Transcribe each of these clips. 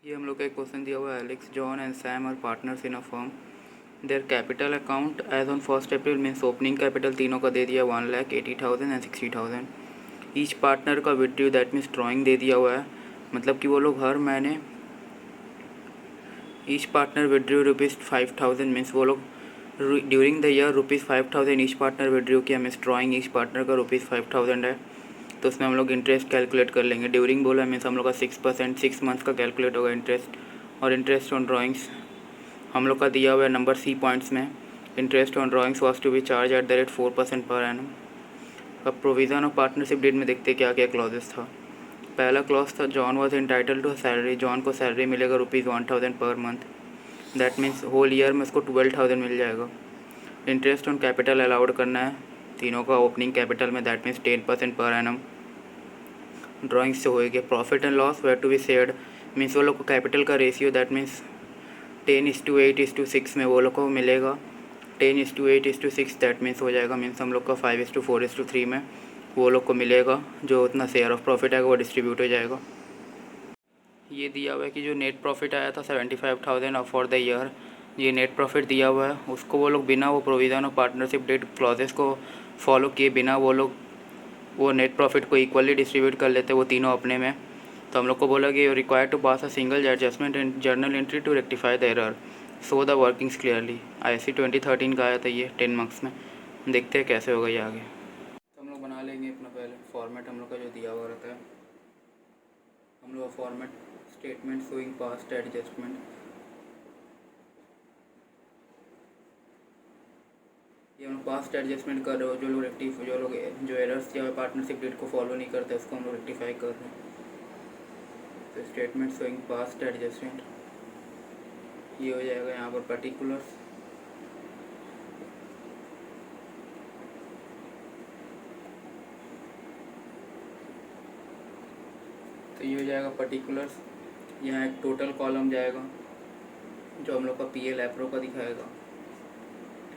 ये हम लोग का एक क्वेश्चन दिया हुआ है। Alex, John and Sam are partners in a firm. Their capital account as on 1 April means opening capital तीनों का दे दिया 1,80,000 एंड 60,000। ईच पार्टनर का विड्रू दैट मीन्स ड्राइंग दे दिया हुआ है, मतलब कि वो लोग हर महीने ईच पार्टनर विड्रू ₹5,000 मीन्स वो लोग during the year ₹5,000 each partner withdrew किया मीन्स ड्राइंग ईच पार्टनर का ₹5,000 है। तो उसमें हम लोग इंटरेस्ट कैलकुलेट कर लेंगे। ड्यूरिंग बोला मीन्स हम लोग का 6% 6 मंथ्स का कैलकुलेट होगा इंटरेस्ट। और इंटरेस्ट ऑन ड्राइंग्स हम लोग का दिया हुआ है नंबर सी पॉइंट्स में। Interest on drawings was to be charge at the rate 4% per annum. अब प्रोविज़न ऑफ पार्टनरशिप डीड में देखते क्या क्या क्लॉजेस था। पहला क्लॉज था John was entitle to salary. John को सैलरी मिलेगा ₹1,000 per month. That means whole year में उसको 12,000 मिल जाएगा। इंटरेस्ट ऑन कैपिटल अलाउड करना है तीनों का ओपनिंग कैपिटल में, that means 10% per annum. Drawings से होएगा। Profit and loss were to be shared means वो लोग को कैपिटल का रेशियो दैट मीन्स 10:8:6 में वो लोग को मिलेगा। 10:8:6 दैट मीन्स हो जाएगा मीन्स हम लोग का 5:4:3 में वो लोग को मिलेगा। जो उतना शेयर ऑफ प्रॉफिट आएगा वो डिस्ट्रीब्यूट हो जाएगा। ये दिया हुआ है कि जो नेट प्रॉफिट आया था 75,000 फॉर द ईयर, ये नेट प्रॉफिट दिया हुआ है उसको वो लोग बिना वो provision of partnership deed clauses को फॉलो किए बिना वो लोग वो नेट प्रॉफिट को इक्वली डिस्ट्रीब्यूट कर लेते वो तीनों अपने में। तो हम लोग को बोला कि you require to pass a single adjustment in journal entry to rectify the error so the workings clearly. IC 2013 का आया था ये 10 मार्क्स में। देखते हैं कैसे होगा ये आगे। तो हम लोग बना लेंगे अपना पहले फॉर्मेट हम लोग का जो दिया हुआ रहता है। हम लोग format statement showing past adjustment, ये हम लोग पास्ट एडजस्टमेंट कर रहे हो। जो लोग जो एरर्स या पार्टनरशिप डेट को फॉलो नहीं करते उसको हम लोग रेक्टिफाई कर रहे हैं। तो स्टेटमेंट शोइंग पास्ट एडजस्टमेंट ये हो जाएगा यहाँ पर पर्टिकुलर्स। तो ये हो जाएगा पर्टिकुलर्स। यहाँ एक टोटल कॉलम जाएगा जो हम लोग का PL एप्रो का दिखाएगा।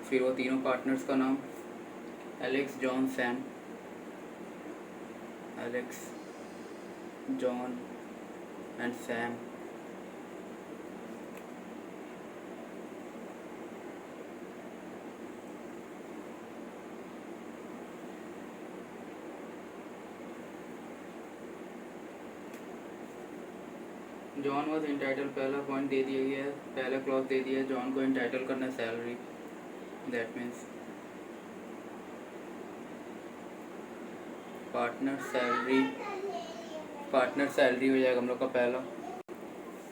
फिर वो तीनों पार्टनर्स का नाम Alex, John, Sam. Alex, John and Sam. John was entitle, पहला पॉइंट दे दिया गया है, पहला क्लॉज दे दिया है जॉन को इंटाइटल करना है salary. That means partner salary हो जाएगा हम लोग का पहला।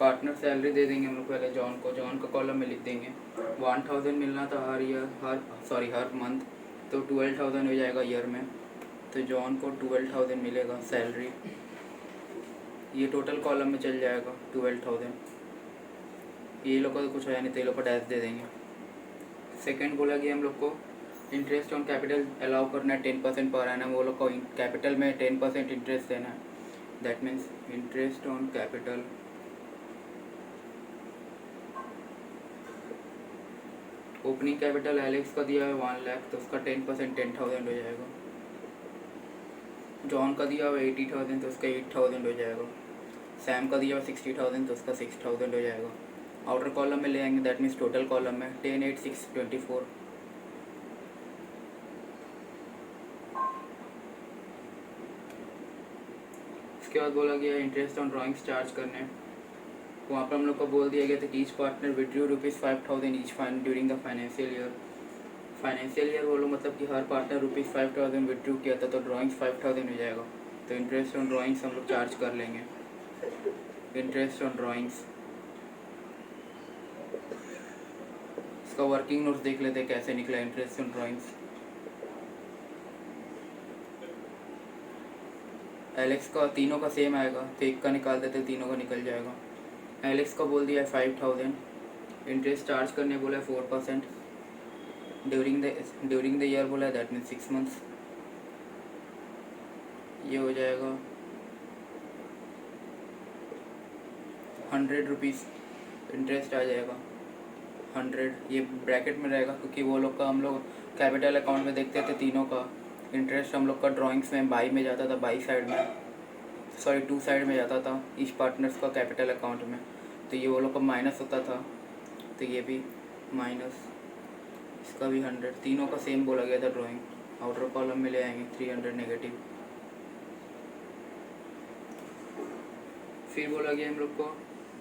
पार्टनर सैलरी दे देंगे हम लोग पहले जॉन को। जॉन का कॉलम में लिख देंगे 1,000 मिलना था हर मंथ, तो 12,000 हो जाएगा ईयर में। तो जॉन को 12,000 मिलेगा सैलरी। ये टोटल कॉलम में चल जाएगा 12,000। ये लोग का तो कुछ है नहीं तो ये लोग को डैश दे देंगे। सेकंड बोला कि हम लोग को इंटरेस्ट ऑन कैपिटल अलाउ करना है 10% पर एनम। वो लोग को कैपिटल में 10% इंटरेस्ट देना है। That means interest on capital opening capital Alex का दिया है 1 लाख, तो उसका 10% 10,000 हो जाएगा। जॉन का दिया हुआ 80,000 तो उसका 8,000 हो जाएगा। सैम का दिया हुआ 60,000 तो उसका 6,000 हो जाएगा। आउटर कॉलम में ले आएंगे दैट मीन्स टोटल कॉलम में 10, 8, 6, 24। इसके बाद बोला गया इंटरेस्ट ऑन ड्राइंग्स चार्ज करने। वहाँ पर हम लोग को बोल दिया गया था कि each partner withdrew ₹5,000 each fine during the financial year बोलो मतलब कि हर पार्टनर ₹5,000 विड्रू किया था तो ड्राइंग्स 5,000 हो जाएगा। तो इंटरेस्ट ऑन ड्राइंग्स हम लोग चार्ज कर लेंगे। इंटरेस्ट ऑन ड्राइंग्स इसका वर्किंग नोट्स देख लेते हैं कैसे निकला इंटरेस्ट ऑन ड्राइंग्स। एलेक्स का तीनों का सेम आएगा तो एक का निकाल देते तीनों का निकल जाएगा। एलेक्स का बोल दिया है 5,000, इंटरेस्ट चार्ज करने बोला है 4%, ड्यूरिंग द ईयर बोला है दैट मीन्स 6 मंथ्स। ये हो जाएगा 100 रुपीज़ इंटरेस्ट आ जाएगा। 100 ये ब्रैकेट में रहेगा क्योंकि वो लोग का हम लोग कैपिटल अकाउंट में देखते थे तीनों का इंटरेस्ट हम लोग का ड्राइंग्स में बाई में जाता था, बाई साइड में 2 साइड में जाता था ईच पार्टनर्स का कैपिटल अकाउंट में। तो ये वो लोग का माइनस होता था, तो ये भी माइनस, इसका भी 100, तीनों का सेम बोला गया था ड्राइंग। आउटर कॉलम में ले आएंगे 300 नेगेटिव। फिर बोला गया हम लोग को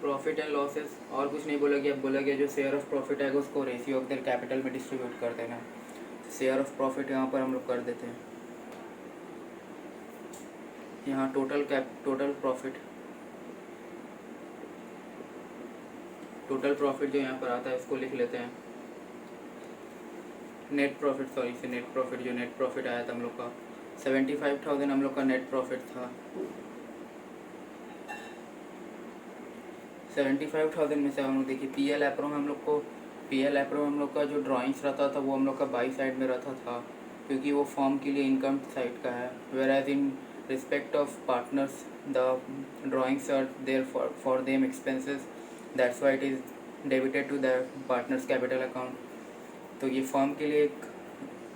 प्रॉफिट एंड लॉसेस, और कुछ नहीं बोला गया, बोला गया जो शेयर ऑफ प्रॉफिट आएगा उसको रेशियो ऑफ देयर कैपिटल में डिस्ट्रीब्यूट कर देना। शेयर ऑफ प्रॉफिट यहाँ पर हम लोग कर देते हैं, यहाँ टोटल प्रॉफिट जो यहाँ पर आता है उसको लिख लेते हैं नेट प्रॉफिट, सॉरी से नेट प्रॉफिट, जो नेट प्रॉफिट आया था हम लोग का 75,000 हम लोग का नेट प्रॉफिट था। 75,000 में से हम लोग देखिए पीएल एप्रो में हम लोग का जो ड्राइंग्स रहता था वो हम लोग का बाई साइड में रहता था, क्योंकि वो फॉर्म के लिए इनकम साइड का है। Whereas in respect of partners the drawings are there for them expenses, that's why it is debited to the partners capital account. तो ये फॉर्म के लिए एक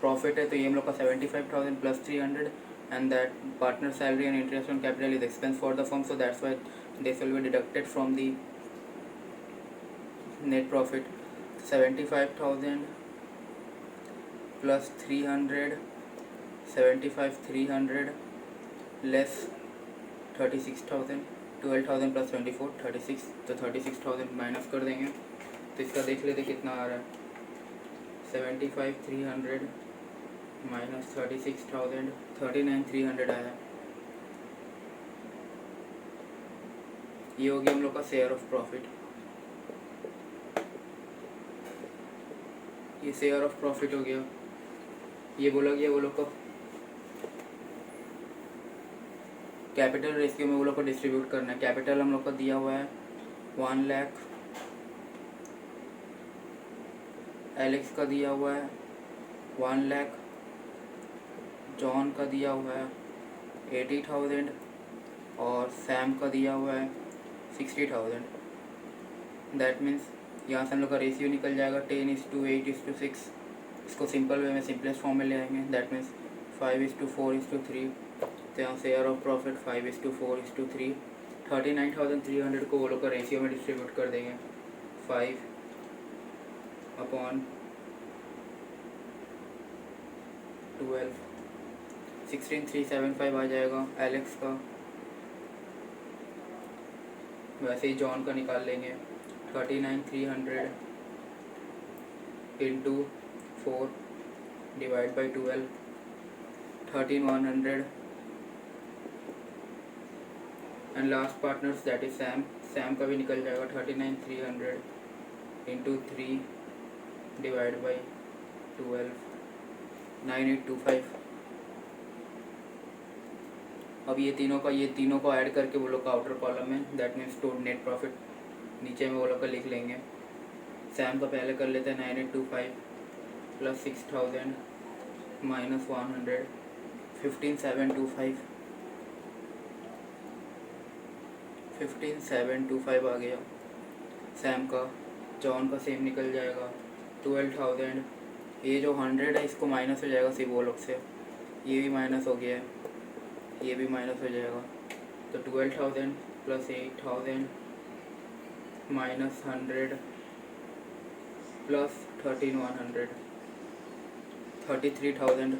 प्रॉफिट है, तो ये हम लोग का 75,000 plus 300 and that partner salary and interest on capital is expense for the form, so that's why this will be deducted from the net profit। 75,000 plus 300, 300 less 36,000, 12,000 plus 24 36, तो 36,000 माइनस कर देंगे। तो इसका देख लेते कितना आ रहा है, 75,300 माइनस 36,000, 39,300 आया। ये हो गया हम लोग का शेयर ऑफ प्रॉफिट। ये शेयर ऑफ प्रॉफिट हो गया। ये बोला गया वो लोग को कैपिटल रेशियो में वो लोग को डिस्ट्रीब्यूट करना है। कैपिटल हम लोग को दिया हुआ है 1 लाख, एलेक्स का दिया हुआ है 1 लाख, जॉन का दिया हुआ है 80,000 और सैम का दिया हुआ है 60,000। दैट मीन्स यहाँ से हम लोग का रेशियो निकल जाएगा 10:8:6। इसको सिंपल वे में सिंपलेस्ट फॉर्म में ले आएंगे, दैट मीन्स 5:4:3। तो यहाँ शेयर ऑफ प्रॉफिट 5:4:3। 39,300 को वो लोग का रेशियो में डिस्ट्रीब्यूट कर देंगे 5/12, 16,375 आ जाएगा एलेक्स का। वैसे ही जॉन का निकाल लेंगे 39,300 into 4 divide by 12, 13,100 and last partners that is Sam का भी निकल जाएगा 39,300 इंटू 3 डिवाइड बाई 12, 9,825। अब ये तीनों को ऐड करके वो लोग का आउटर कॉलम में, that means to net profit नीचे में वो लोग का लिख लेंगे। सैम का पहले कर लेते हैं 9,825 प्लस 6,000 माइनस 100, 15,725 आ गया सैम का। जॉन का सेम निकल जाएगा 12,000। ये जो 100 है इसको माइनस हो जाएगा सिर्फ वो लोग से, ये भी माइनस हो गया है, ये भी माइनस हो जाएगा। तो 12,000 प्लस 8,000 माइनस 100 प्लस 13,100, 33,000,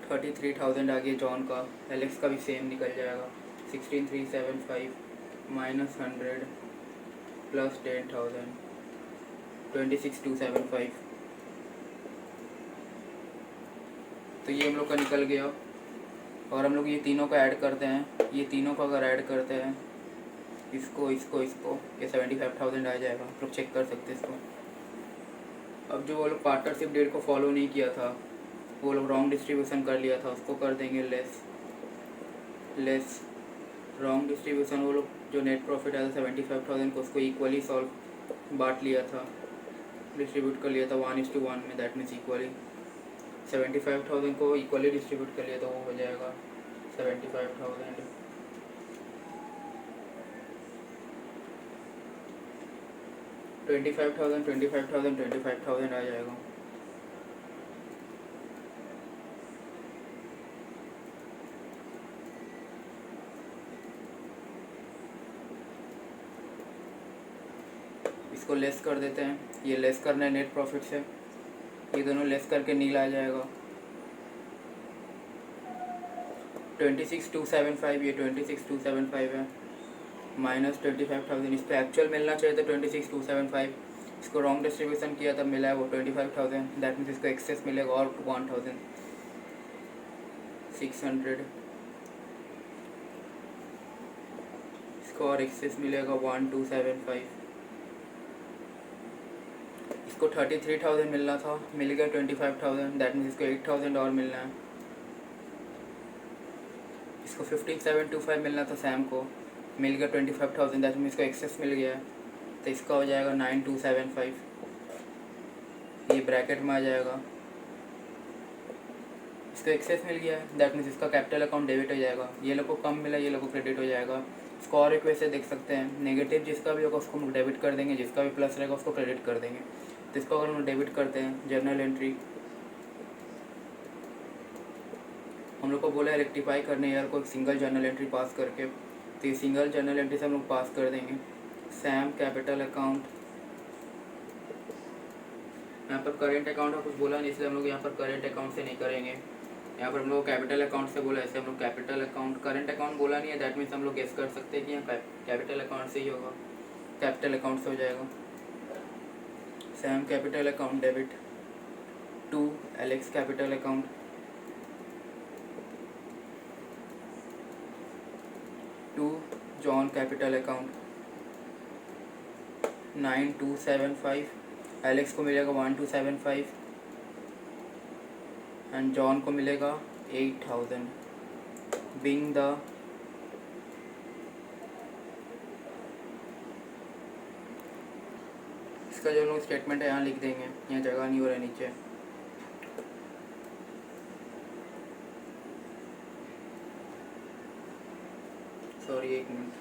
33,000 आ गया जॉन का। एलेक्स का भी सेम निकल जाएगा 16,375 माइनस 100 प्लस 10,000, 26,275। तो ये हम लोग का निकल गया। और हम लोग ये तीनों का ऐड करते हैं, ये तीनों का अगर ऐड करते हैं इसको, ये 75,000 आ जाएगा। आप लोग चेक कर सकते हैं इसको। अब जो वो लोग पार्टनरशिप डेट को फॉलो नहीं किया था, वो लोग रॉन्ग डिस्ट्रीब्यूशन कर लिया था, उसको कर देंगे लेस रॉन्ग डिस्ट्रीब्यूशन। वो लोग जो नेट प्रॉफिट आया था 75,000 को, उसको इक्वली बांट लिया था, डिस्ट्रीब्यूट कर लिया था 1:1 में, दैट मीन्स इक्वली 75,000 को इक्वली डिस्ट्रीब्यूट कर लिया तो वो हो जाएगा 75,000 25,000 25,000 25,000 आ जाएगा। इसको लेस कर देते हैं, ये लेस करना है नेट प्रॉफिट से, ये दोनों लेस करके नील आ जाएगा 26,275, ये 26,275 है माइनस 25,000। इस पर एक्चुअल मिलना चाहिए था 26,275, इसको रॉन्ग डिस्ट्रीब्यूशन किया तब मिला है वो 25,000, दैट मीन्स इसको एक्सेस मिलेगा और 1,600, इसको और एक्सेस मिलेगा 1,275। इसको 33,000 मिलना था, मिल गया 25,000, दैट मीन्स इसको 8,000 और मिलना है। इसको 15,725 मिलना था सैम को, मिल गया 25,000, दैट मीन्स इसको एक्सेस मिल गया है, तो इसका हो जाएगा 9,275, ये ब्रैकेट में आ जाएगा। इसको एक्सेस मिल गया है, दैट मीन्स इसका कैपिटल अकाउंट डेबिट हो जाएगा, ये लोग को कम मिला, ये लोग को क्रेडिट हो जाएगा। इसको और एक वैसे देख सकते हैं, नेगेटिव जिसका भी होगा उसको हम डेबिट कर देंगे, जिसका भी प्लस रहेगा उसको क्रेडिट कर देंगे। तो इसको अगर हम डेबिट करते हैं, जर्नल एंट्री हम लोग को बोला है रेक्टिफाई करने यार को सिंगल जर्नल एंट्री पास करके, तो ये सिंगल जर्नल एंट्री से हम लोग पास कर देंगे। सैम कैपिटल अकाउंट, यहाँ पर करेंट अकाउंट का कुछ बोला नहीं, इसलिए हम लोग यहाँ पर करेंट अकाउंट से नहीं करेंगे। यहाँ पर हम लोग कैपिटल अकाउंट से बोला, ऐसे हम लोग कैपिटल अकाउंट, करेंट अकाउंट बोला नहीं है, दैट मीन्स हम लोग गेस कर सकते हैं कि यहाँ कैपिटल अकाउंट से ही होगा, कैपिटल अकाउंट से हो जाएगा। Sam capital account debit to Alex capital account, to John capital account 9,275, Alex को मिलेगा 1,275 एंड जॉन को मिलेगा 8,000। बीइंग द इसका जो लोग स्टेटमेंट है यहाँ लिख देंगे, यहाँ जगह नहीं हो रहा है नीचे। सॉरी एक मिनट,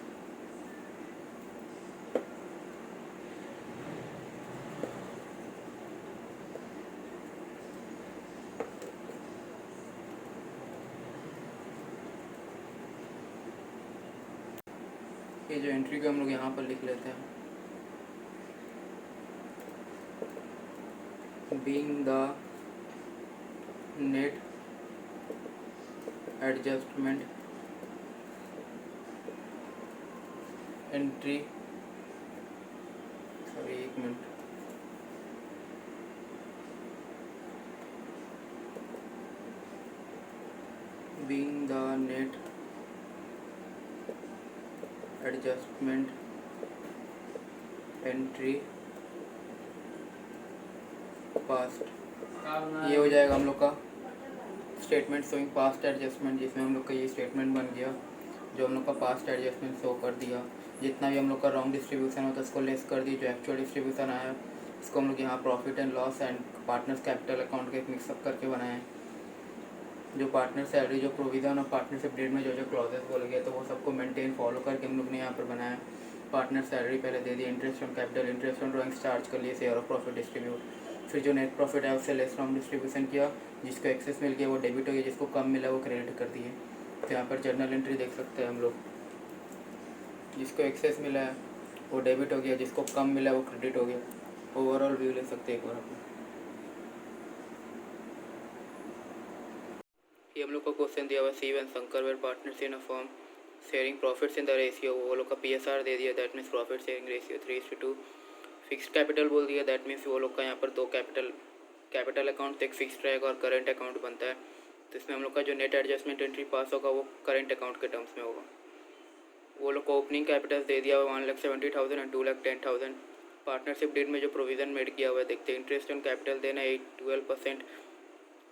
ये जो एंट्री को हम लोग यहाँ पर लिख लेते हैं, being the net adjustment entry, sorry एक minute, being the net adjustment entry passed, ये हो जाएगा हम लोग का स्टेटमेंट शोइंग पास्ट एडजस्टमेंट, जिसमें हम लोग का ये स्टेटमेंट बन गया जो हम लोग का पास्ट एडजस्टमेंट शो कर दिया। जितना भी हम लोग का रॉन्ग डिस्ट्रीब्यूशन होता है उसको लेस कर दिया, जो एक्चुअल डिस्ट्रीब्यूशन आया इसको हम लोग यहाँ profit and loss and partners capital account के एक मिक्सअप करके बनाए। जो पार्टनर सैलरी, जो प्रोविज़न और पार्टनरशिप डेट में जो जो क्लॉजेस बोले गए तो वो सबको मेंटेन फॉलो करके हम लोग ने यहाँ पर बनाया। पार्टनर सैलरी पहले दे दी, interest on capital, interest on drawings charge कर लिए, शेयर ऑफ प्रॉफिट डिस्ट्रीब्यूट, फिर जो नेट प्रॉफिट है उससे लेस रॉन्ग डिस्ट्रीब्यूशन किया, जिसको एक्सेस मिल गया वो डेबिट हो गया, जिसको कम मिला वो क्रेडिट कर दिए। तो यहाँ पर जर्नल एंट्री देख सकते हैं हम लोग, जिसको एक्सेस मिला है वो डेबिट हो गया, जिसको कम मिला है वो क्रेडिट हो गया। ओवरऑल व्यू ले सकते हैं एक बार आप। ये हम लोग को क्वेश्चन दिया हुआ, Shiv and Shankar were partners in a firm sharing profits in the ratio, वो लोग का PSR दे दिया, that means profit sharing ratio 3:2। Fixed capital बोल दिया, दैट मीन्स वो लोग का यहाँ पर दो कैपिटल अकाउंट एक फिक्स्ड रहेगा और करेंट अकाउंट बनता है। तो इसमें हम लोग का जो नेट एडजस्टमेंट एंट्री पास होगा वो करेंट अकाउंट के टर्म्स में होगा। वो लोग को ओपनिंग कैपिटल दे दिया हुआ 1,70,000 एंड 2,10,000। पार्टनरशिप डीड में जो प्रोविज़न मेड किया हुआ है देखते हैं, इंटरेस्ट ऑन कैपिटल देना है 12%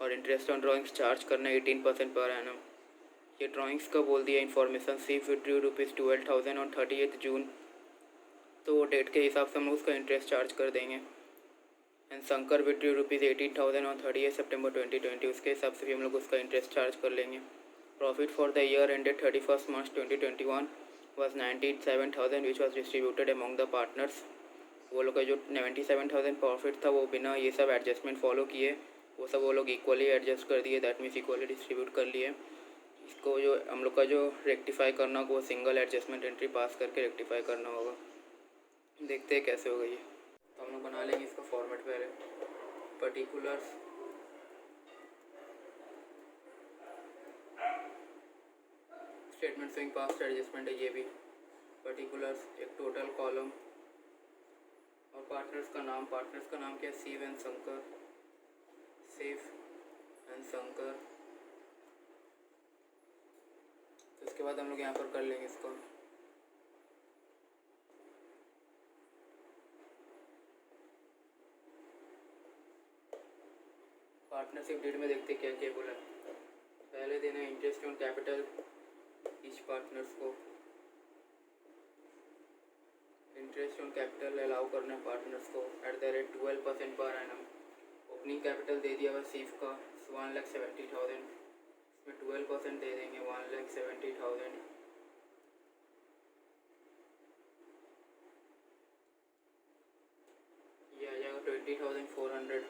और इंटरेस्ट ऑन ड्राइंग्स चार्ज करना 18% पर एनम। ये ड्राइंग्स का बोल दिया इन्फॉर्मेशन, शिव विड्रू ₹12,000 ऑन 30 जून, तो वो डेट के हिसाब से हम लोग उसका इंटरेस्ट चार्ज कर देंगे। एंड शंकर विड्रू ₹18,000 ऑन 30 सितंबर 2020, उसके हिसाब से भी हम लोग उसका इंटरेस्ट चार्ज कर लेंगे। Profit for the year ended 31 March 2021 was 97,000 which was distributed among the partners। वो लोग का जो 97,000 प्रॉफिट था वो बिना ये सब एडजस्टमेंट फॉलो किए वो सब वो लोग इक्वली एडजस्ट कर दिए, दैट मीन्स इक्वली डिस्ट्रीब्यूट कर लिए। इसको जो हम लोग का जो रेक्टिफाई करना होगा वो सिंगल एडजस्टमेंट एंट्री पास करके रेक्टिफाई करना होगा। देखते हैं कैसे होगा ये। तो हम लोग बना लेंगे इसका फॉर्मेट पहले। Particulars, statement swing past adjustment है ये भी। पर्टिकुलर्स, एक टोटल कॉलम और पार्टनर्स का नाम क्या है, शिव एंड शंकर। तो इसके बाद हम लोग यहाँ पर कर लेंगे इसको। पार्टनरशिप डीड में देखते क्या क्या बोला। पहले देना interest on capital each partners को, इंटरेस्ट ऑन कैपिटल अलाउ करना है पार्टनर्स को @12% पर एनम। ओपनिंग कैपिटल दे दिया हुआ सीफ का 1,70,000, इसमें 12% दे देंगे 1,70,000। ये आ जाएगा 20,400।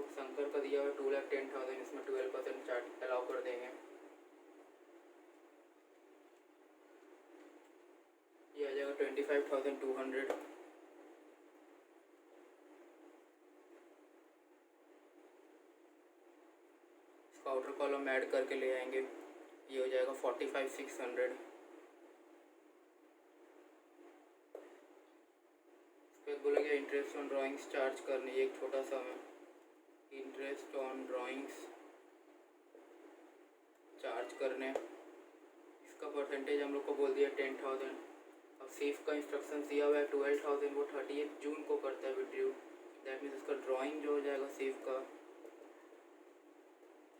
शंकर का दिया हुआ 2,10,000, इसमें 12% चार्ज अलाउ कर देंगे। ये आ जाएगा 25,200। इसका आउटर कॉलम ऐड करके ले आएंगे, ये हो जाएगा 45,600। फिर बोला गया इंटरेस्ट ऑन ड्राइंग्स चार्ज करनी, एक छोटा सा में इंटरेस्ट ऑन ड्राइंग्स चार्ज करने। इसका परसेंटेज हम लोग को बोल दिया 10,000। अब सेफ का इंस्ट्रक्शन दिया हुआ है 12,000, वो 30 जून को करता है विड्रू। दैट मीन्स उसका ड्राइंग जो हो जाएगा सेफ का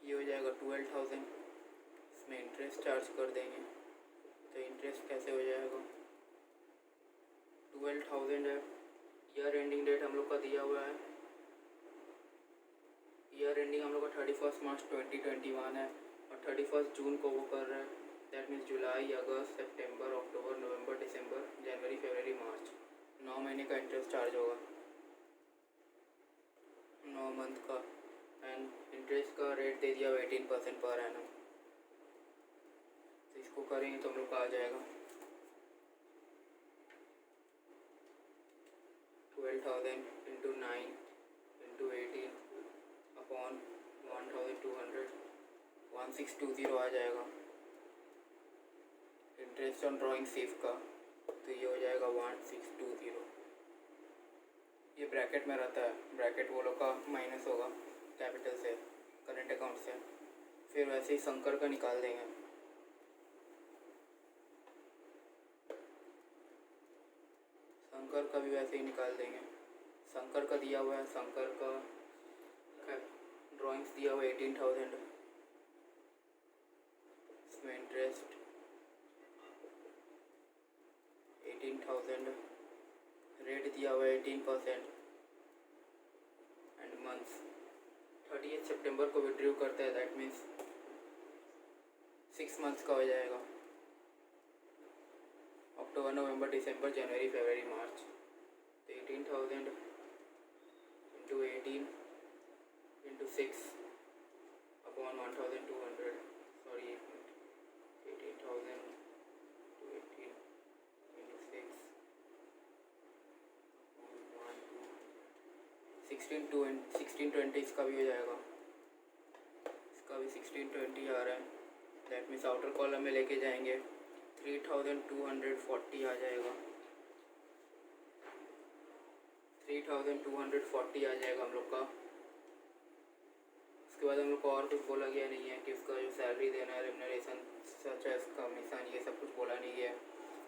ये हो जाएगा 12,000। इसमें इंटरेस्ट चार्ज कर देंगे। तो इंटरेस्ट कैसे हो जाएगा, 12,000 है। ईयर एंडिंग डेट हम लोग का दिया हुआ है, ईयर एंडिंग हम लोग का 31 मार्च 2021 है और 31 जून को वो कर रहा है। दैट मीन्स जुलाई, अगस्त, सितंबर, अक्टूबर, नवंबर, दिसंबर, जनवरी, फरवरी, मार्च, 9 महीने का इंटरेस्ट चार्ज होगा, 9 मंथ का। एंड इंटरेस्ट का रेट दे दिया 18% पर एनम। तो इसको करेंगे तो हम लोग का आ जाएगा 12,000 इंटू 9 इंटू 18 अपॉन 1,200, 1620 आ जाएगा इंटरेस्ट ऑन ड्राइंग सेफ का। तो ये हो जाएगा 1620। ये ब्रैकेट में रहता है, ब्रैकेट वो लोग का माइनस होगा कैपिटल से, करंट अकाउंट से। फिर वैसे ही शंकर का निकाल देंगे। शंकर का भी वैसे ही निकाल देंगे। शंकर का दिया हुआ है, शंकर का ड्राइंग्स दिया हुआ है 18,000, इसमें इंटरेस्ट 18,000, रेट दिया हुआ है 18% एंड मंथ्स 30 सितंबर को विड्रू करता है। दैट मीन्स 6 मंथ्स का हो जाएगा, अक्टूबर, नवंबर, दिसंबर, जनवरी, फरवरी, मार्च। तो 18,000 into 18 into 6 upon 1,200, sorry 18,000 into 18 into 6 1620 इसका भी हो जाएगा, इसका भी 1620 आ रहा है। दैट मीन्स आउटर कॉलम में लेके जाएंगे 3,240 आ जाएगा, 3,240 आ जाएगा हम लोग का। उसके बाद हम लोग को और कुछ बोला गया नहीं है कि उसका जो सैलरी देना है, रेम्यूनरेशन सच है, कमीशन, ये सब कुछ बोला नहीं गया है।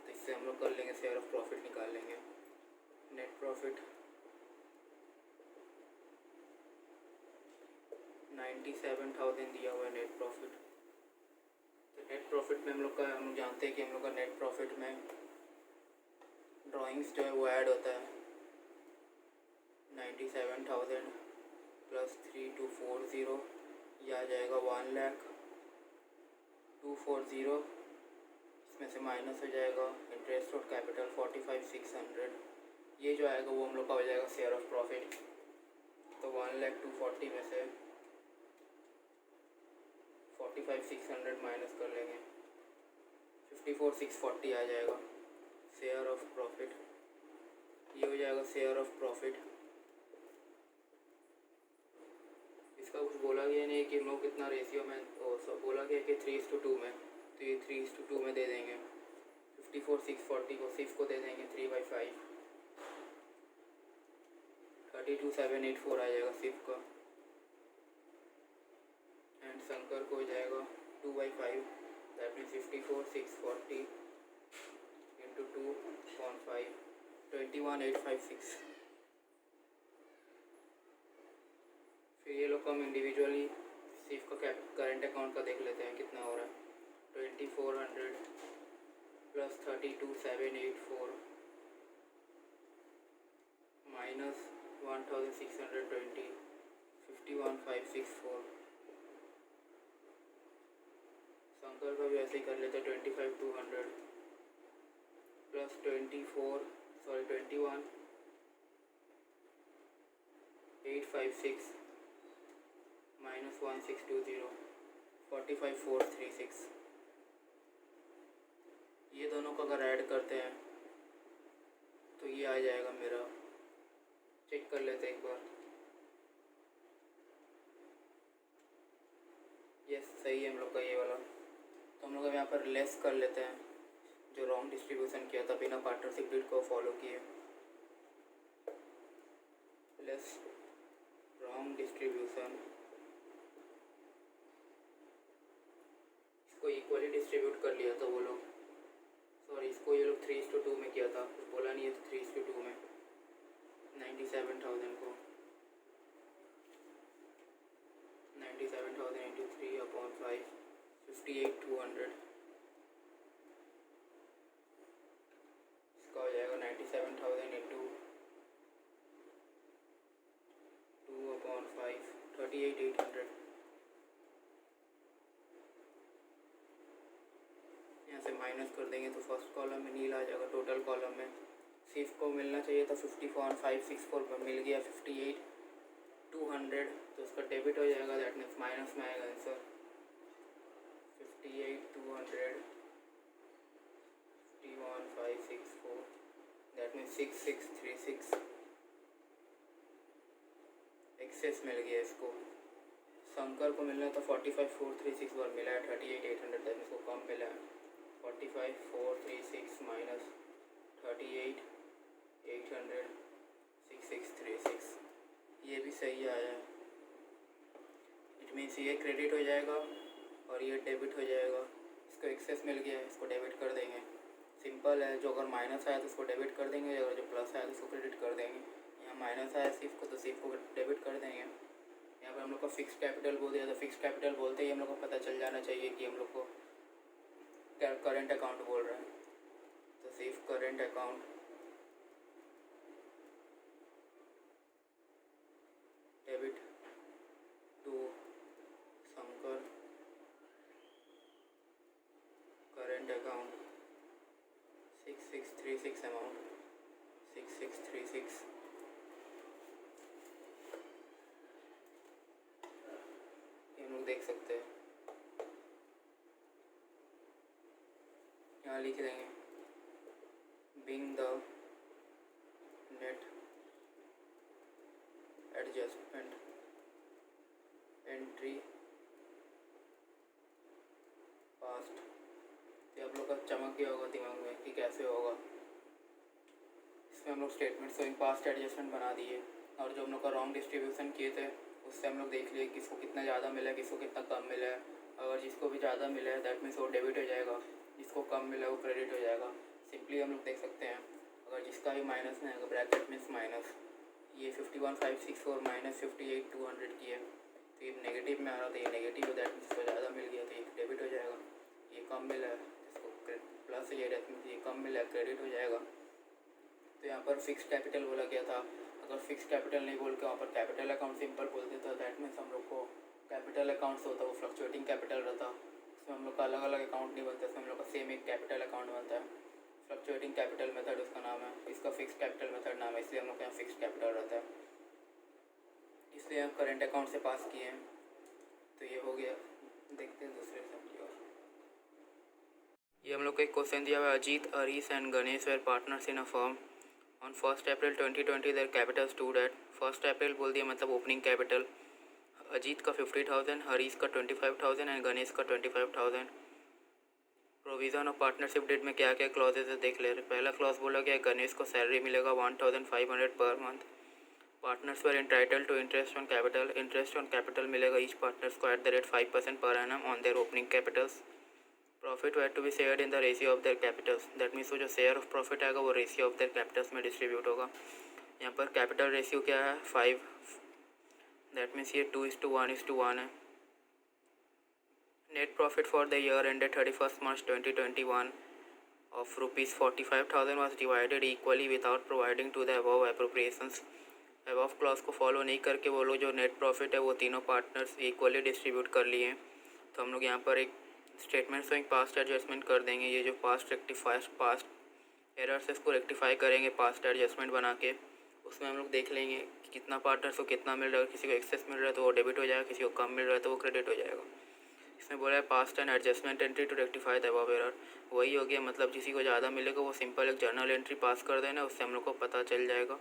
तो इससे हम लोग कर लेंगे, शेयर ऑफ प्रॉफिट निकाल लेंगे। नेट प्रॉफिट 97,000 दिया हुआ है नेट प्रॉफिट। तो नेट प्रॉफिट में हम लोग जानते हैं कि हम लोग का नेट प्रॉफिट में ड्राइंग्स जो है वो ऐड होता है। 97,000 प्लस 3,240 ये आ जाएगा 1,02,40। इसमें से माइनस हो जाएगा इंटरेस्ट और कैपिटल 45,600। ये जो आएगा वो हम लोग का हो जाएगा शेयर ऑफ प्रॉफिट। तो 1,02,40 में से 45,600 माइनस कर लेंगे, 54,640 आ जाएगा। शेयर ऑफ प्रॉफिट, ये हो जाएगा शेयर ऑफ प्रॉफिट। इसका कुछ बोला गया नहीं कि हम लोग कितना रेशियो में, सब बोला गया कि 3:2 में, तो ये 3:2 में दे देंगे। 54,640 को सिर्फ को दे देंगे 3/5, 32,784 आ जाएगा सिर्फ का। एंड शंकर को हो जाएगा 2/5, दैट मीन्स 54,640 इंटू 2/5, 21,856। फिर ये लोग हम इंडिविजुअली सिर्फ का करंट अकाउंट का देख लेते हैं कितना हो रहा है। 2400 प्लस 32,784 माइनस 1,620, 51,564। शंकर का भी ऐसे ही कर लेते हैं। 25,200 प्लस 21,856 माइनस 1,620, 45,436। ये दोनों को अगर ऐड करते हैं तो ये आ जाएगा मेरा, चेक कर लेते हैं एक बार। यस सही है हम लोग का ये वाला। तो हम लोग अब यहाँ पर लेस कर लेते हैं जो रॉन्ग डिस्ट्रीब्यूशन किया था बिना पार्टनरशिप डीड को फॉलो किए। लेस रॉन्ग डिस्ट्रीब्यूशन, इसको इक्वली डिस्ट्रीब्यूट कर लिया था वो लोग, सॉरी इसको ये लोग 3:2 में किया था, कुछ बोला नहीं है तो 3:2 में 97,000 को 97,000 इंटू 3/5, 58,200। इसका हो जाएगा 97,000 इंटू 2/5, 38,800। यहाँ से माइनस कर देंगे तो फर्स्ट कॉलम में नील आ जाएगा। टोटल कॉलम में सिर्फ को मिलना चाहिए था 54,564 पर मिल गया 58,200, तो उसका डेबिट हो जाएगा। दैट मीन्स माइनस में आएगा आंसर 58,200, 51,564, दैट मीन्स 6636 एक्सेस मिल गया इसको। शंकर को मिलना था 45,436 पर मिला है 38,800, दैट मीन्स को कम मिला है 45,436 माइनस 38,800, 6636। ये भी सही आया है। इट मीन्स ये क्रेडिट हो जाएगा और ये डेबिट हो जाएगा। इसको एक्सेस मिल गया है, इसको डेबिट कर देंगे। सिंपल है, जो अगर माइनस आया तो उसको डेबिट कर देंगे, अगर जो प्लस आया तो उसको क्रेडिट कर देंगे। यहाँ माइनस आया सिर्फ को तो सिर्फ को डेबिट कर देंगे। यहाँ पर हम लोग को फिक्स कैपिटल बोल दिया, तो फिक्स कैपिटल बोलते ही हम लोग को पता चल जाना चाहिए कि हम लोग को करंट अकाउंट बोल रहे हैं। तो सिर्फ current account debit to Shankar current account 6636 amount 6636। ये हम लोग देख सकते हैं, यहाँ लिख देंगे being the net adjustment entry past. तो आप लोग का चमक गया होगा दिमाग में कि कैसे होगा। इसमें हम लोग स्टेटमेंट शोइंग पास्ट एडजस्टमेंट बना दिए, और जो हम लोग का रॉन्ग डिस्ट्रीब्यूशन किए थे उससे हम लोग देख लिए किसको कितना ज़्यादा मिला है, किसको कितना कम मिला है। अगर जिसको भी ज़्यादा मिला है दैट मीन्स वो डेबिट हो जाएगा, जिसको कम मिला है वो क्रेडिट हो जाएगा। सिंपली हम लोग देख सकते हैं, अगर जिसका भी माइनस में है ब्रैकेट मीन्स माइनस, ये 51,564 माइनस 58,200 की है, तो ये नेगेटिव में आ रहा था, ये नेगेटिव हो, दैट मीन्स इसको ज़्यादा मिल गया तो ये डेबिट हो जाएगा। ये कम मिला है इसको प्लस, ये दैट मीन्स ये कम मिला है क्रेडिट हो जाएगा। तो यहाँ पर फिक्स कैपिटल बोला गया था, अगर फिक्स कैपिटल नहीं बोल के वहाँ पर कैपिटल अकाउंट सिंपल बोलते तो दैट मीन्स हम लोग को कैपिटल अकाउंट्स होता है वो फ्लक्चुएटिंग कैपिटल रहता। उसमें हम लोग का अलग अलग अकाउंट नहीं बनता, उसमें हम लोग का सेम एक कैपिटल अकाउंट बनता है। फ्लक्चुएटिंग कैपिटल मेथड उसका नाम है, इसका फिक्स कैपिटल मेथड नाम है, इसलिए हम लोग का यहाँ फिक्स कैपिटल रहता है, इसलिए हम करेंट अकाउंट से पास किए हैं। तो ये हो गया। देखते हैं दूसरे सब्जी और ये हम लोग को एक क्वेश्चन दिया हुआ है। Ajit, Harish and Ganesh were partners in a firm on 1 April 2020 their capital stood at. 1 April बोल दिया मतलब ओपनिंग कैपिटल अजीत का 50,000, हरीश का 25,000 एंड गणेश का 25,000। प्रोविज़न ऑफ पार्टनरशिप डेट में क्या क्या क्लॉजेज है देख ले रहे। पहला क्लॉज बोला गया गणेश को सैलरी मिलेगा 1,500 per month. Partners were entitle to interest on capital. Interest on capital मिलेगा ईच पार्टनर्स को at the rate 5% per annum on their opening capitals. Profit were to be shared in the ratio of their capitals. That means वो जो share of profit आएगा वो ratio of their capitals में distribute होगा। यहाँ पर capital ratio क्या है 5, दैट मीन्स ये 2:1 है। Net profit for the year ended 31 March 2021 of rupees 45,000 was divided equally without providing to the above appropriations। above clause को फॉलो नहीं करके वो लोग जो नेट प्रॉफिट है वो तीनों पार्टनर्स इक्वली डिस्ट्रीब्यूट कर लिए हैं। तो हम लोग यहाँ पर एक स्टेटमेंट से पास्ट एडजस्टमेंट कर देंगे। ये जो पास्ट एरर्स है इसको रेक्टिफाई करेंगे पास्ट एडजस्टमेंट बना के। उसमें हम लोग देख लेंगे कि कितना पार्टनर्स को कितना मिल रहा है। किसी को एक्सेस मिल रहा है तो वो डेबिट हो जाएगा, किसी को कम मिल रहा है तो वो क्रेडिट हो जाएगा। इसमें बोला है passed and adjustment entry to rectify the above error. वही हो गया, मतलब किसी को ज़्यादा मिलेगा वो सिंपल एक जर्नल एंट्री पास कर देना, उससे हम लोग को पता चल जाएगा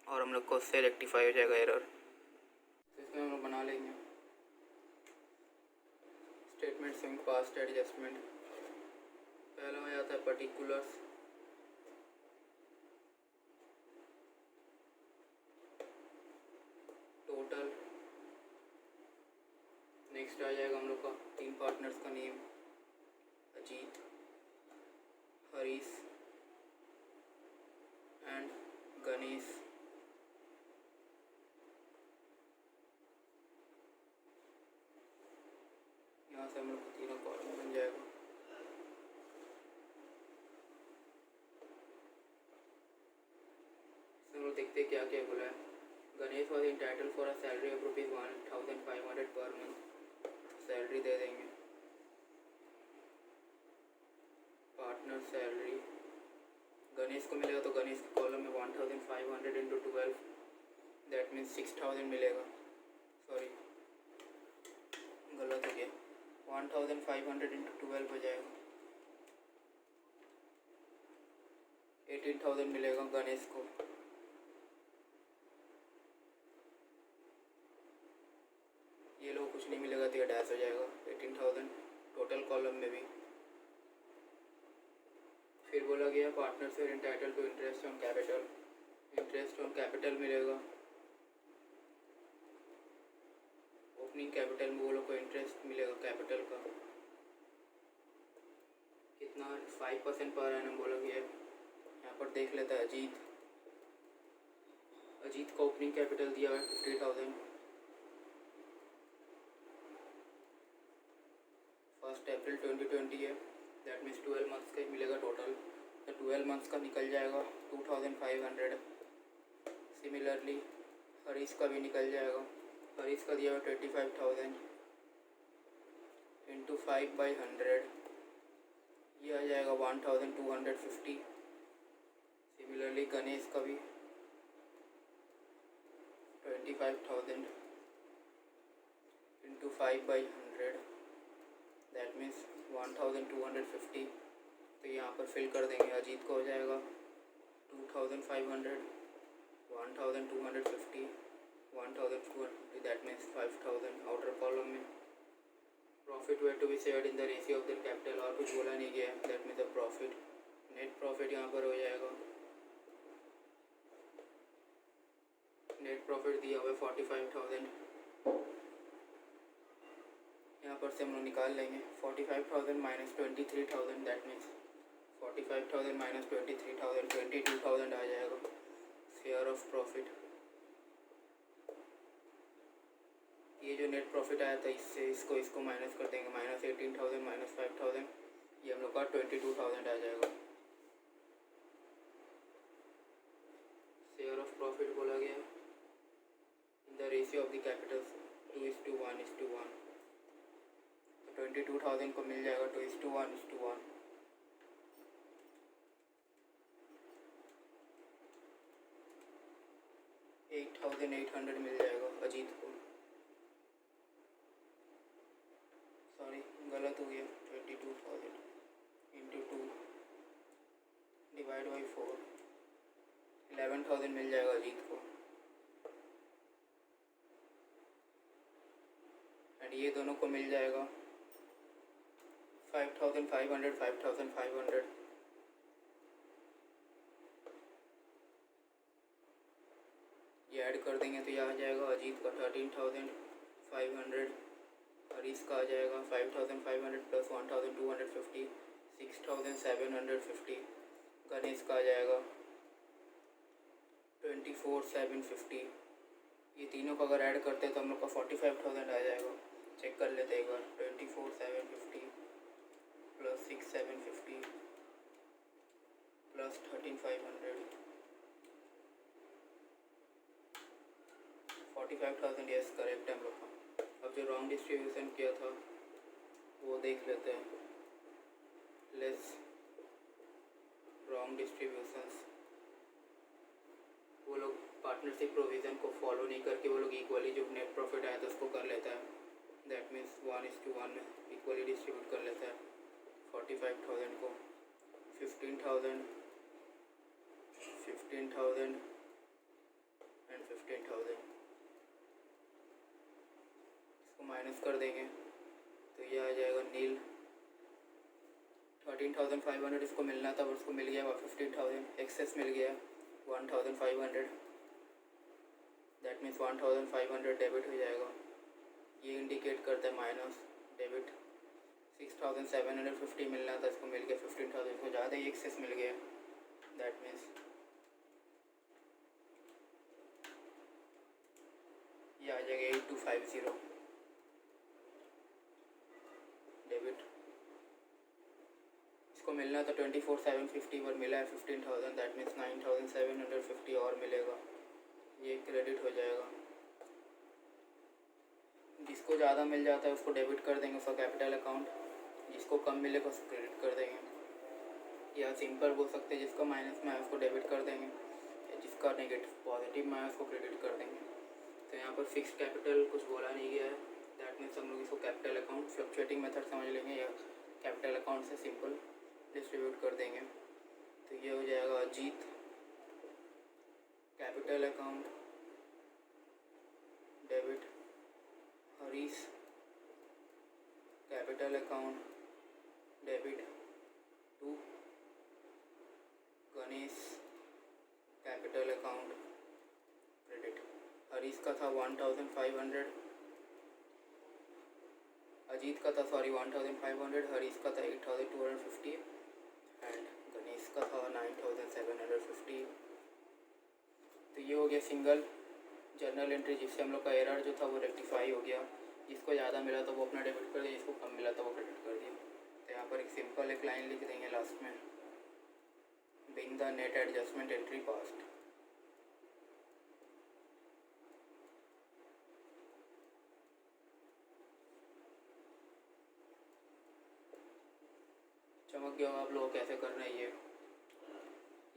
और हम लोग को उससे रेक्टिफाई हो जाएगा एरर। तो इसमें हम लोग बना लेंगे स्टेटमेंट से पास्ट एडजस्टमेंट। पहला हो जाता है पर्टिकुलर्स, टोटल। नेक्स्ट आ जाएगा हम लोग का तीन पार्टनर्स का नेम, अजीत, हरीश एंड गणेश। यहाँ से हम लोग को तीनों कॉलम बन जाएगा। इसमें हम लोग देखते हैं क्या क्या बोला है। Ganesh was entitle for a salary of rupees 1,500 per month. Salary दे देंगे, पार्टनर सैलरी गणेश को मिलेगा तो गणेश के कॉलम में 1,500 इंटू 12, दैट मीन्स 6,000 मिलेगा। सॉरी गलत हो गया, 1,500 इंटू 12 हो जाएगा, 18,000 मिलेगा गणेश को। ये लोग कुछ नहीं मिलेगा तो ये डैश हो जाएगा, 18,000 टोटल कॉलम में भी। फिर बोला गया partners are entitled to interest on capital. Interest on capital मिलेगा, ओपनिंग कैपिटल में वो लोग को इंटरेस्ट मिलेगा कैपिटल का कितना 5% पर एनम बोला गया। यहाँ पर देख लेता है अजीत का ओपनिंग कैपिटल दिया हुआ है 50,000। 1 अप्रैल 2020 है, दैट मीन्स 12 मंथ्स का ही मिलेगा टोटल। तो 12 मंथ्स का निकल जाएगा 2,500। सिमिलरली हरीश का भी निकल जाएगा। हरीश का दिया हुआ 25,000 इंटू 5/100, ये आ जाएगा 1,250। सिमिलरली गणेश का भी 25,000 इंटू 5/100, दैट मीन्स 1,250। तो यहाँ पर फिल कर देंगे। अजीत को हो जाएगा 2,500, 1,250, 1,250, दैट मीन्स 5,000 आउटर कॉलम में। Profit were to be shared in the ratio of their capital, और कुछ बोला नहीं गया, that means the profit. Net profit यहाँ पर हो जाएगा, नेट प्रॉफिट दिया हुआ है 45,000। यहाँ पर से हम लोग निकाल लेंगे 45,000 माइनस 23,000, दैट मीन्स 45,000 माइनस 23,000 22,000 आ जाएगा शेयर ऑफ प्रॉफिट। ये जो नेट प्रॉफिट आया था इससे इसको माइनस कर देंगे, माइनस 18,000 माइनस 5,000, ये हम लोग का 22,000 आ जाएगा। शेयर ऑफ प्रॉफिट बोला गया इन the ratio of the Capitals 2:1:1। 22,000 को मिल जाएगा 2:1:1। 8,800 मिल जाएगा अजीत को। सॉरी गलत हो गया, 22,000 1,000 मिल जाएगा अजीत को, एंड ये दोनों को मिल जाएगा 5,500 5,500। ये ऐड कर देंगे तो ये आ जाएगा अजीत का 13,500, हरीश का आ जाएगा 5,500 प्लस 1,250 6,750, गणेश का आ जाएगा 24,750। ये तीनों को अगर ऐड करते हैं तो हम लोग का 45,000 आ जाएगा। चेक कर लेते हैं एक बार। 24,750 प्लस 6,750 प्लस 13,500 45,000। यस करेक्ट है हम लोग का। अब जो रॉन्ग डिस्ट्रीब्यूशन किया था वो देख लेते हैं। लेस रॉन्ग डिस्ट्रीब्यूशंस, वो लोग पार्टनरशिप प्रोविज़न को फॉलो नहीं करके वो लोग इक्वली जो नेट प्रॉफिट आया था उसको कर लेता है। दैट मीन्स 1:1 इक्वली डिस्ट्रीब्यूट कर लेता है। 45,000 को 15,000 15,000 एंड 15,000 इसको माइनस कर देंगे तो ये आ जाएगा नील। 13,500 इसको मिलना था और उसको मिल गया 15,000, एक्सेस मिल गया 1,500। दैट मीन्स 1,500 डेबिट हो जाएगा। ये इंडिकेट करता है माइनस डेबिट। 6,750 मिलना था, इसको मिल गया 15,000, इसको ज़्यादा ही एक्सेस मिल गया। दैट मीन्स ये आ जाएगा 8250 डेबिट। इसको मिलना था 24,750 पर मिला है 15,000। दैट मीन्स 9,750 और मिलेगा, ये क्रेडिट हो जाएगा। जिसको ज़्यादा मिल जाता है उसको डेबिट कर देंगे उसका कैपिटल अकाउंट, जिसको कम मिलेगा उसको क्रेडिट कर देंगे। या सिंपल बोल सकते हैं जिसका माइनस में है उसको डेबिट कर देंगे, या जिसका नेगेटिव पॉजिटिव में है उसको क्रेडिट कर देंगे। तो यहाँ पर फिक्स कैपिटल कुछ बोला नहीं गया है। दैट मीन्स हम लोग इसको कैपिटल अकाउंट फ्लक्चुएटिंग मेथड समझ लेंगे या कैपिटल अकाउंट से सिंपल डिस्ट्रीब्यूट कर देंगे। तो ये हो जाएगा Ajit capital account debit, Harish capital account debit to Ganesh capital account credit. Harish का था 1,500, अजीत का था 1,500, हरीश का था 8,250 एंड गणेश का था 9,750। तो ये हो गया सिंगल जर्नल एंट्री, जिससे हम लोग का एरर जो था वो रेक्टिफाई हो गया। जिसको ज़्यादा मिला था वो अपना डेबिट कर दिया, जिसको कम मिला था वो क्रेडिट कर दिया। तो यहाँ पर एक सिंपल एक लाइन लिख देंगे लास्ट में, being the net adjustment entry past. चमक गया आप लोग कैसे करना है।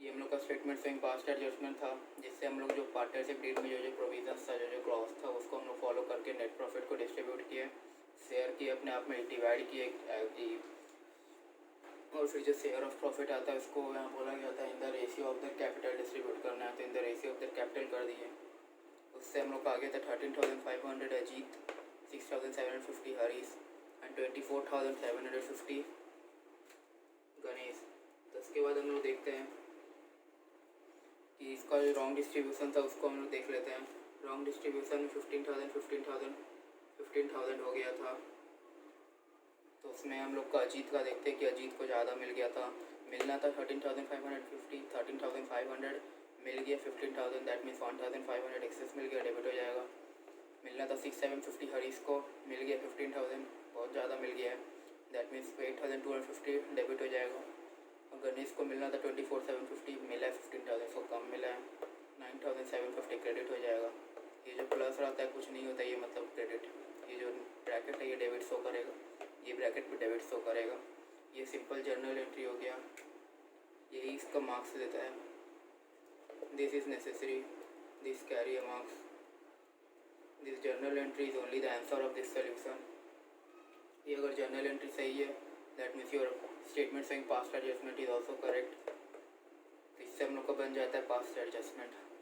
ये हम लोग का स्टेटमेंट स्विंग पास्ट एडजस्टमेंट था, जिससे हम लोग जो पार्टनरशिप डील में जो प्रोविजंस था, जो क्लॉज था, उसको हम लोग फॉलो करके नेट प्रॉफिट को डिस्ट्रीब्यूट किए, शेयर किए, अपने आप में डिवाइड किए, और फिर जो शेयर ऑफ प्रॉफिट आता है उसको यहाँ बोला गया था इन the ratio of the capital distribute करना है। तो इन the ratio of the capital कर दिए। उससे हम लोग का आ गया था 13,500 अजीत, 6,750 हरीश एंड 24,750 गणेश। तो उसके बाद हम लोग देखते हैं कि इसका जो रॉन्ग डिस्ट्रीब्यूशन था उसको हम लोग देख लेते हैं। रॉन्ग डिस्ट्रीब्यूशन में 15,000 हो गया था। तो उसमें हम लोग का अजीत का देखते हैं कि अजीत को ज़्यादा मिल गया था। मिलना था 13,550, 13,500 मिल गया 15,000। दैट मीन्स 1,500 एक्सेस मिल गया, डेबिट हो जाएगा। मिलना था 6,750 हरीश को, मिल गया 15,000, बहुत ज़्यादा मिल गया है। दैट मीन्स 8,250 डेबिट हो जाएगा। और गणेश को मिलना था 24,750, मिला है 15,000, को कम मिला है 9,750 क्रेडिट हो जाएगा। ये जो प्लस रहता है कुछ नहीं होता, ये मतलब क्रेडिट। ये जो ब्रैकेट है ये डेबिट शो करेगा, ये ब्रैकेट पे डेबिट शो करेगा। ये सिंपल जर्नल एंट्री हो गया, यही इसका मार्क्स देता है। This is necessary, this carry a marks, this journal entry is only the answer of this solution. ये अगर जर्नल एंट्री सही है that means your statement saying past adjustment is also correct. तो इससे हम लोग का बन जाता है पास से एडजस्टमेंट।